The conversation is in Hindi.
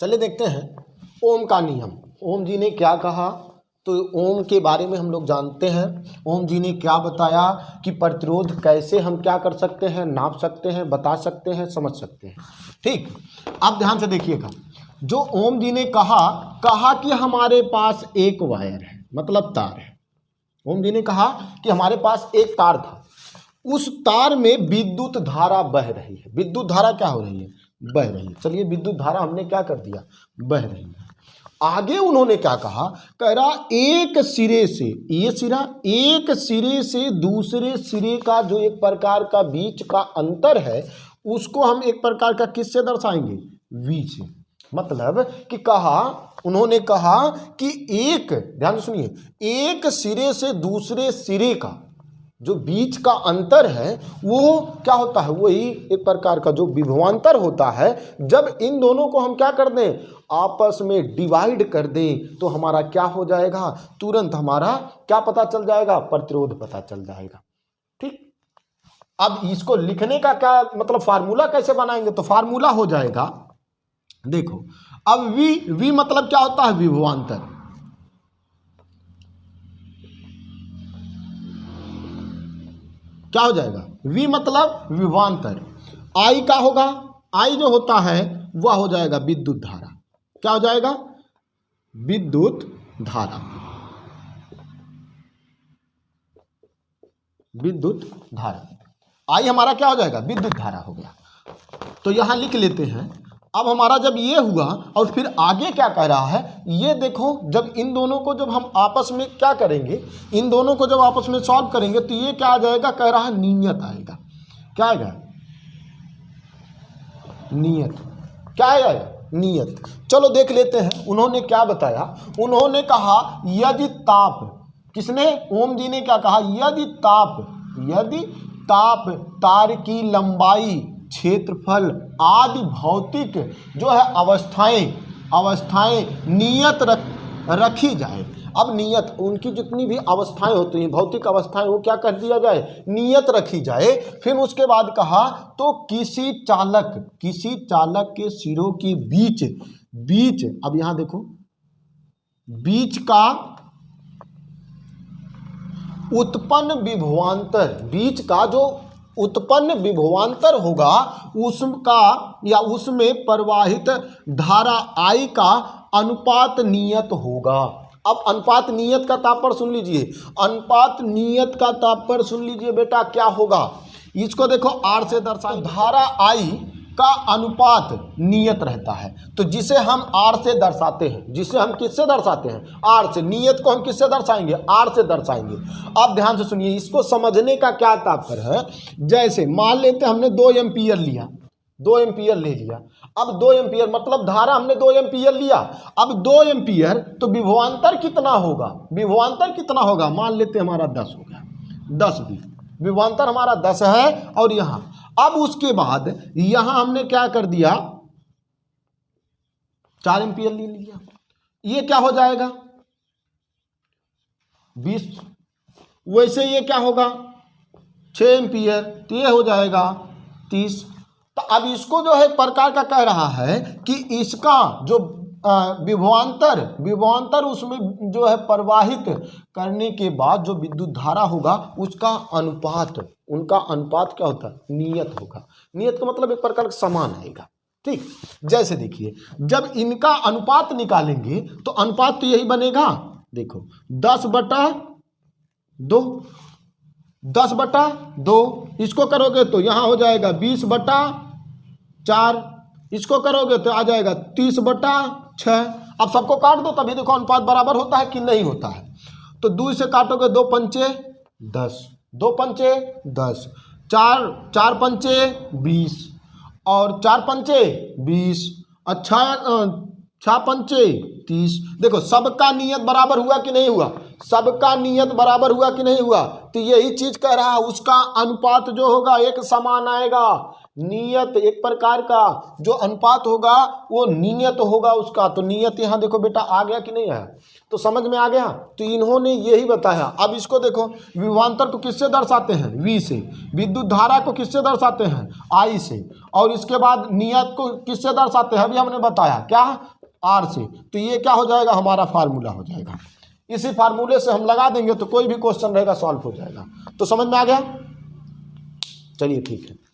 चलिए देखते हैं ओम का नियम। ओम जी ने क्या कहा, तो ओम के बारे में हम लोग जानते हैं। ओम जी ने क्या बताया कि प्रतिरोध कैसे हम क्या कर सकते हैं, नाप सकते हैं, बता सकते हैं, समझ सकते हैं। ठीक, अब ध्यान से देखिएगा। जो ओम जी ने कहा कि हमारे पास एक वायर है, मतलब तार है। ओम जी ने कहा कि हमारे पास एक तार था, उस तार में विद्युत धारा बह रही है। विद्युत धारा क्या हो रही है, बह रही है। चलिए विद्युत धारा हमने क्या कर दिया, बह रही है। आगे उन्होंने क्या कहा, कह रहा एक सिरे से, ये सिरा, एक सिरे से दूसरे सिरे का जो एक प्रकार का बीच का अंतर है, उसको हम एक प्रकार का किससे दर्शाएंगे, v से। मतलब कि उन्होंने कहा कि एक, ध्यान से सुनिए, एक सिरे से दूसरे सिरे का जो बीच का अंतर है वो क्या होता है, वही एक प्रकार का जो विभवांतर होता है। जब इन दोनों को हम क्या कर दें, आपस में डिवाइड कर दें, तो हमारा क्या हो जाएगा, तुरंत हमारा क्या पता चल जाएगा, प्रतिरोध पता चल जाएगा। ठीक, अब इसको लिखने का क्या मतलब, फार्मूला कैसे बनाएंगे, तो फार्मूला हो जाएगा, देखो अब V मतलब क्या होता है, विभवांतर। क्या हो जाएगा, V मतलब विभवांतर। I का होगा, I जो होता है वह हो जाएगा विद्युत धारा। क्या हो जाएगा, विद्युत धारा। विद्युत धारा I हमारा क्या हो जाएगा, विद्युत धारा हो गया। तो यहां लिख लेते हैं। अब हमारा जब ये हुआ और फिर आगे क्या कह रहा है, ये देखो, जब इन दोनों को जब हम आपस में क्या करेंगे, इन दोनों को जब आपस में सॉल्व करेंगे तो ये क्या आ जाएगा, कह रहा है नियत आएगा। क्या आएगा, नियत। क्या आएगा, नियत। चलो देख लेते हैं उन्होंने क्या बताया। उन्होंने कहा यदि ताप, किसने, ओम जी ने क्या कहा, यदि ताप तार की लंबाई, क्षेत्रफल आदि भौतिक जो है अवस्थाएं नियत रखी जाए। अब नियत, उनकी जितनी भी अवस्थाएं होती हैं, भौतिक अवस्थाएं, वो क्या कर दिया जाए, नियत रखी जाए। फिर उसके बाद कहा तो किसी चालक के सिरों के बीच, अब यहां देखो, बीच का उत्पन्न विभवांतर, बीच का जो उत्पन्न विभवांतर होगा उसका या उसमें प्रवाहित धारा I का अनुपात नियत होगा। अब अनुपात नियत का तात्पर्य सुन लीजिए, अनुपात नियत का तात्पर्य सुन लीजिए बेटा, क्या होगा, इसको देखो R से दर्शाएं। धारा I का अनुपात नियत रहता है, तो जिसे हम R से दर्शाते हैं, जिसे हम किससे दर्शाते हैं, R से। नियत को हम किससे दर्शाएंगे, R से दर्शाएंगे। अब ध्यान से सुनिए, इसको समझने का क्या तात्पर्य है। जैसे मान लेते हमने 2 एम्पीयर लिया, 2 एम्पीयर ले लिया। अब 2 एम्पीयर मतलब धारा हमने 2 एम्पीयर लिया। अब 2 एम्पीयर तो विभवांतर कितना होगा, विभवांतर कितना होगा, मान लेते हमारा 10 हो गया, 10 भी विभवांतर हमारा 10 है। और यहां अब उसके बाद यहां हमने क्या कर दिया, 4 एम्पीयर ले लिया। ये क्या हो जाएगा, 20। वैसे ये क्या होगा, 6 एम्पीयर, तो ये हो जाएगा 30। तो अब इसको जो है प्रकार का कह रहा है कि इसका जो विभवांतर उसमें जो है प्रवाहित करने के बाद जो विद्युत धारा होगा उसका अनुपात, उनका अनुपात क्या होता है, नियत होगा। नियत का मतलब एक प्रकार का समान आएगा। ठीक, जैसे देखिए जब इनका अनुपात निकालेंगे तो अनुपात तो यही बनेगा, देखो 10/2, 10/2। इसको करोगे तो यहां हो जाएगा 20/4। इसको करोगे तो आ जाएगा 30/6। अब सबको काट दो, तभी देखो अनुपात बराबर होता है कि नहीं होता है। तो 2 से काटोगे, 2 पंचे 10, 2 पंचे 10, 4 पंचे 20 और 4 पंचे 20, अच्छा 6 पंचे 30। देखो सबका नियत बराबर हुआ कि नहीं हुआ, सबका नियत बराबर हुआ कि नहीं हुआ। तो यही चीज कह रहा है, उसका अनुपात जो होगा एक समान आएगा, नियत, एक प्रकार का जो अनुपात होगा वो नियत होगा उसका। तो नियत यहाँ देखो बेटा आ गया कि नहीं आया, तो समझ में आ गया। तो इन्होंने यही बताया। अब इसको देखो, विभवांतर को किससे दर्शाते हैं, V से। विद्युत धारा को किससे दर्शाते हैं, I से। और इसके बाद नियत को किससे दर्शाते हैं, अभी हमने बताया क्या, R से। तो ये क्या हो जाएगा, हमारा फार्मूला हो जाएगा। इसी फार्मूले से हम लगा देंगे तो कोई भी क्वेश्चन रहेगा सॉल्व हो जाएगा। तो समझ में आ गया, चलिए ठीक है।